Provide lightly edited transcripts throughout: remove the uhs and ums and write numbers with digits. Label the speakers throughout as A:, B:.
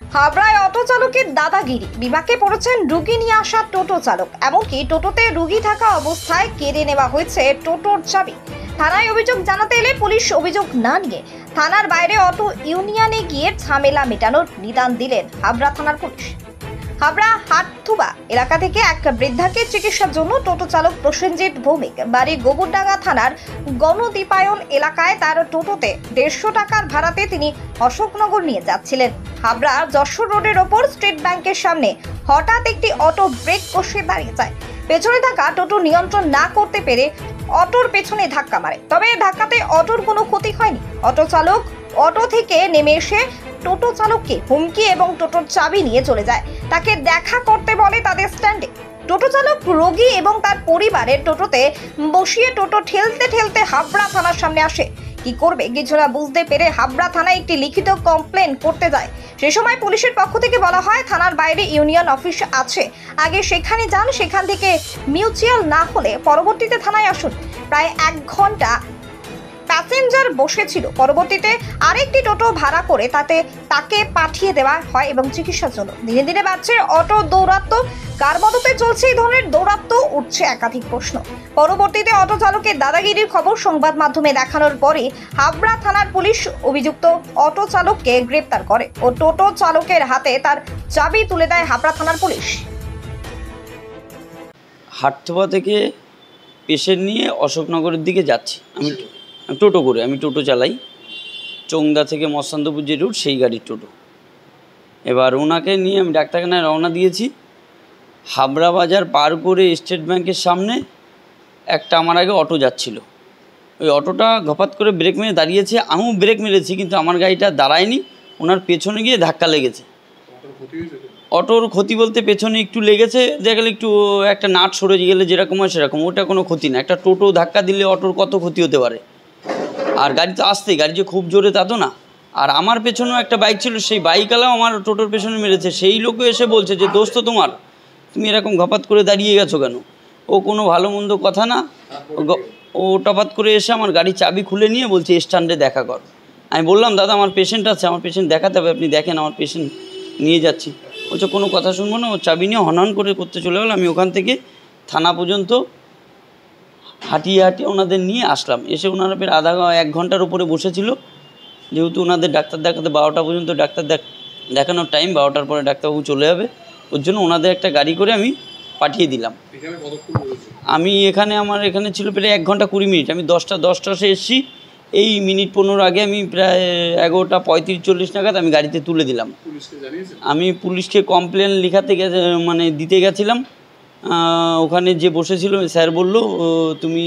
A: হাবড়ায় auto চালকের দাদাগিরি, বিপাকে পড়েছেন রুগী নিয়ে আসা টোটো চালক। এমনকি টোটোতে রুগী থাকা অবস্থায় কেড়ে নেওয়া হয়েছে টোটোর চাবি। থানায় অভিযোগ জানাতে এলে পুলিশ অভিযোগ না নিয়ে থানার বাইরে অটো ইউনিয়নে গিয়ে ঝামেলা মেটানোর নিদান দিলেন হাবড়া থানার পুলিশ। হাবড়া হাটথুবা এলাকা থেকে এক বৃদ্ধাকে চিকিৎসার জন্য টোটো চালক প্রসেনজিৎ ভৌমিক বাড়ি গোবরডাঙ্গা থানার গণদীপায়ন এলাকায় তার টোটোতে 150 টাকার ভাড়াতে তিনি অশোকনগর নিয়ে যাচ্ছিলেন। হাবড়া যশোর রোডের ওপর স্টেট ব্যাংকের সামনে হঠাৎ একটি অটো ব্রেক কষে দাঁড়িয়ে যায়। পেছনে থাকা টোটো নিয়ন্ত্রণ না করতে পেরে অটোর পেছনে ধাক্কা মারে। তবে ধাক্কাতে অটোর কোনো ক্ষতি হয়নি। অটো চালক অটো থেকে নেমে এসে টোটো চালককে হুমকি এবং টোটোর চাবি নিয়ে চলে যায়। তাকে দেখা করতে বলে তাদের স্ট্যান্ডে। টোটো চালক রোগী এবং তার পরিবারের টোটোতে বসিয়ে টোটো ঠেলতে ঠেলতে হাবড়া থানার সামনে আসে। কি করবে কিছুটা বুঝতে পেরে হাবড়া থানায় একটি লিখিত কমপ্লেন করতে যায়। সে সময় পুলিশের পক্ষ থেকে বলা হয় থানার বাইরে ইউনিয়ন অফিস আছে, আগে সেখানে যান, সেখান থেকে মিউচুয়াল না হলে পরবর্তীতে থানায় আসুন। প্রায় 1 ঘন্টা প্যাসেঞ্জার বসেছিল। পরবর্তীতে আরেকটি টোটো ভাড়া করে তাকে পাঠিয়ে দেওয়া হয় এবং চিকিৎসার জন্য। ধীরে ধীরে বাড়ছে অটো দৌরাত্ম্য। কার মদতে চলছে এই ধরনের দৌরাত্ম্য, উঠছে একাধিক প্রশ্ন। পরবর্তীতে অটো চালকের দাদাগিরির খবর সংবাদ মাধ্যমে দেখানোর পরে হাবড়া থানার পুলিশ অভিযুক্ত অটো চালককে গ্রেপ্তার করে ও টোটো চালকের হাতে তার চাবি তুলে দেয় হাবড়া থানার পুলিশ।
B: হাটথোবা থেকে পেশেন্ট নিয়ে অশোকনগরের দিকে যাচ্ছি। আমি টোটো করে, আমি টোটো চালাই। চোংদা থেকে মস্তান্তপুর যে রুট, সেই গাড়ির টোটো। এবার ওনাকে নিয়ে আমি ডাক্তারখানায় রওনা দিয়েছি। হাবড়া বাজার পার করে স্টেট ব্যাংকের সামনে একটা আমার আগে অটো যাচ্ছিল। ওই অটোটা ঘপাত করে ব্রেক মেরে দাঁড়িয়েছে। আমিও ব্রেক মেরেছি, কিন্তু আমার গাড়িটা দাঁড়ায়নি। ওনার পেছনে গিয়ে ধাক্কা লেগেছে। অটোর ক্ষতি বলতে পেছনে একটু লেগেছে, দেখা গেলে একটু একটা নাট সরে গেলে যেরকম হয় সেরকম, ওটা কোনো ক্ষতি না। একটা টোটো ধাক্কা দিলে অটোর কত ক্ষতি হতে পারে। আর গাড়ি তো আসতেই, গাড়ি যে খুব জোরে তা তো না। আর আমার পেছনেও একটা বাইক ছিল, সেই বাইকওয়ালাও আমার টোটোর পেছনে মেরেছে। সেই লোকও এসে বলছে যে দোস্ত তোমার, তুমি এরকম ঘপাত করে দাঁড়িয়ে গেছো কেন? ও কোনো ভালো মন্দ কথা না, ও টপাত করে এসে আমার গাড়ির চাবি খুলে নিয়ে বলছে স্ট্যান্ডে দেখা কর। আমি বললাম দাদা আমার পেশেন্ট আছে, আমার পেশেন্ট দেখাতে হবে, আপনি দেখেন আমার পেশেন্ট নিয়ে যাচ্ছি। বলছে কোনো কথা শুনবো না, ও চাবি নিয়ে হনহন করে করতে চলে গেল। আমি ওখান থেকে থানা পর্যন্ত হাঁটিয়ে হাঁটিয়ে ওনাদের নিয়ে আসলাম। এসে ওনারা ফের 1 ঘন্টার উপরে বসেছিল। যেহেতু ওনাদের ডাক্তার দেখাতে 12টা পর্যন্ত ডাক্তার দেখানোর টাইম, 12টার পরে ডাক্তারবাবু চলে যাবে, ওর জন্য ওনাদের একটা গাড়ি করে আমি পাঠিয়ে দিলাম। আমি আমার এখানে ছিল প্রায় 1 ঘন্টা 20 মিনিট। আমি 10টা এসেছি। এই মিনিট 15 আগে আমি প্রায় 11টা 35-40 নাগাদ আমি গাড়িতে তুলে দিলাম। আমি পুলিশকে কমপ্লেন দিতে গেছিলাম। ওখানে যে বসেছিল স্যার বলল তুমি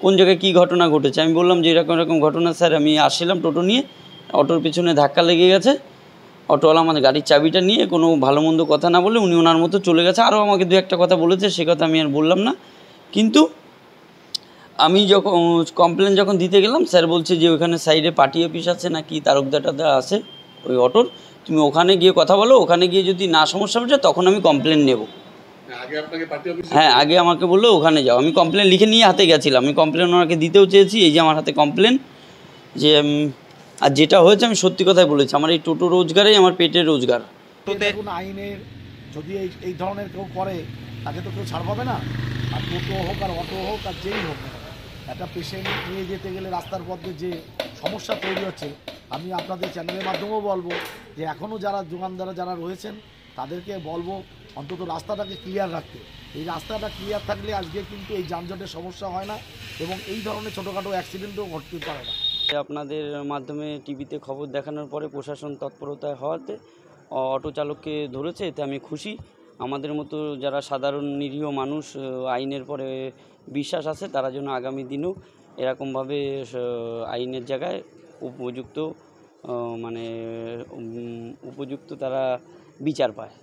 B: কোন জায়গায় কী ঘটনা ঘটেছে। আমি বললাম যে এরকম এরকম ঘটনা স্যার, আমি আসছিলাম টোটো নিয়ে, অটোর পিছনে ধাক্কা লেগে গেছে। অটোওয়ালা আমাদের গাড়ির চাবিটা নিয়ে কোনো ভালো মন্দ কথা না বলে উনি ওনার মতো চলে গেছে। আরও আমাকে 2-1টা কথা বলেছে, সে কথা আমি আর বললাম না। কিন্তু আমি যখন কমপ্লেন দিতে গেলাম, স্যার বলছে যে ওইখানে সাইডে পার্টি অফিস আছে নাকি তারকদাটা আছে ওই অটোর, তুমি ওখানে গিয়ে কথা বলো, ওখানে গিয়ে যদি না সমস্যা হচ্ছে তখন আমি কমপ্লেন নেব। হ্যাঁ, আগে আমাকে বললো ওখানে যাও। আমি কমপ্লেন লিখে নিয়ে হাতে গেছিলাম। আমি কমপ্লেন ওনাকে দিতেও চেয়েছি, এই যে আমার হাতে কমপ্লেন। যে আর যেটা হয়েছে আমি সত্যি কথাই বলেছি, আমার এই টোটো রোজগারেই আমার পেটের রোজগার।
C: আইনের যদি এই ধরনের কেউ করে তাকে তো কেউ ছাড় পাবে না। আর টোটো হোক আর অটো হোক আর যেই হোক না, একটা পেশেন্ট নিয়ে যেতে গেলে রাস্তার পথে যে সমস্যা তৈরি হচ্ছে, আমি আপনাদের চ্যানেলের মাধ্যমেও বলবো যে এখনও যারা দোকানদাররা যারা রয়েছেন তাদেরকে বলবো অন্তত রাস্তাটাকে ক্লিয়ার রাখতে। এই রাস্তাটা ক্লিয়ার থাকলে আজকে কিন্তু এই যানজটের সমস্যা হয় না এবং এই ধরনের ছোটোখাটো অ্যাক্সিডেন্টও ঘটতে পারে না।
B: আপনাদের মাধ্যমে টিভিতে খবর দেখানোর পরে প্রশাসন তৎপরতায় হওয়াতে অটো চালককে ধরেছে, এতে আমি খুশি। আমাদের মতো যারা সাধারণ নিরীহ মানুষ আইনের পরে বিশ্বাস আছে, তারা যেন আগামী দিনেও এরকমভাবে আইনের জায়গায় উপযুক্ত তারা বিচার পায়।